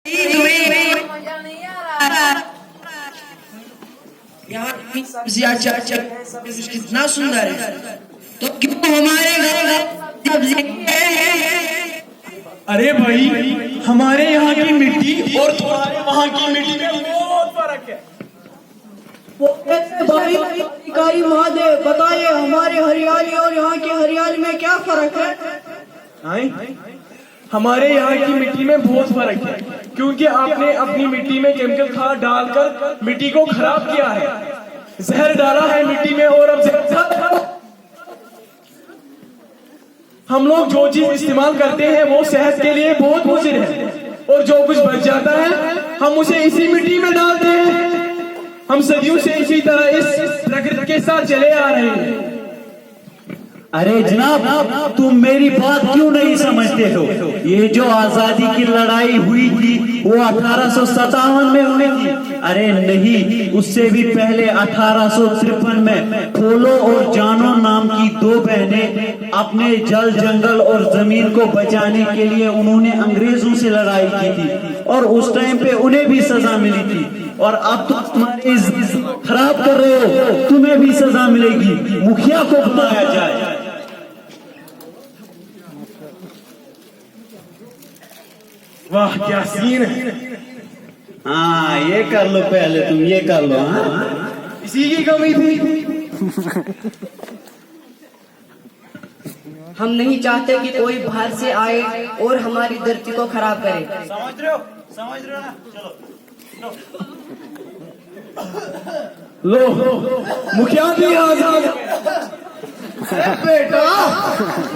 यहाँ कितना सुंदर है, तो क्यों हमारे घर सब्जी? अरे भाई, हमारे यहाँ की मिट्टी और तुम्हारे वहाँ की मिट्टी में बहुत फर्क है। भाई अधिकारी महादेव बताइए, हमारे हरियाली और यहाँ की हरियाली में क्या फर्क है? हमारे यहाँ की मिट्टी में बहुत फर्क है, क्योंकि आपने अपनी मिट्टी में केमिकल खाद डालकर मिट्टी को खराब किया है, जहर डाला है मिट्टी में। और अब हम लोग जो चीज इस्तेमाल करते हैं वो सेहत के लिए बहुत मुफीद है, और जो कुछ बच जाता है हम उसे इसी मिट्टी में डालते हैं। हम सदियों से इसी तरह इस प्रकृति के साथ चले आ रहे हैं। अरे जनाब, तुम मेरी बात क्यों नहीं समझते हो? ये जो आजादी की लड़ाई हुई थी वो 1857 में हुई थी। अरे नहीं, उससे भी पहले 1853 में फूलो और जानो नाम की दो बहनें अपने जल जंगल और जमीन को बचाने के लिए उन्होंने अंग्रेजों से लड़ाई की थी, और उस टाइम पे उन्हें भी सजा मिली थी। और अब तो तुम्हारी खराब कर रहे हो, तुम्हें भी सजा मिलेगी। मुखिया को बुलाया जाए। वाह क्या सीन है। हाँ, ये कर लो पहले, तुम ये कर लो। हाँ, इसी की कमी थी। हम नहीं चाहते कि कोई बाहर से आए और हमारी धरती को खराब करे। समझ रहे हो ना? चलो लो, मुखिया भी आजाद। बेटा,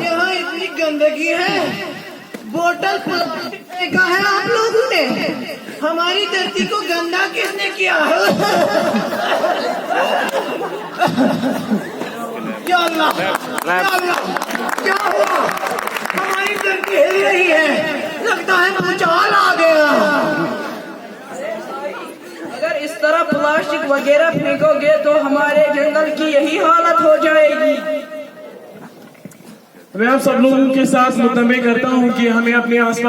यहाँ इतनी गंदगी है, बोतल फेंका है आप लोगों ने। हमारी धरती को गंदा किसने किया है? या अल्लाह, क्या हुआ? हमारी धरती हिल रही है, लगता है भूचाल आ गया। अगर इस तरह प्लास्टिक वगैरह फेंकोगे तो हमारे जंगल की यही हालत हो जाएगी। मैं आप सब लोगों के साथ मुतम्मे करता हूँ कि हमें अपने आसपास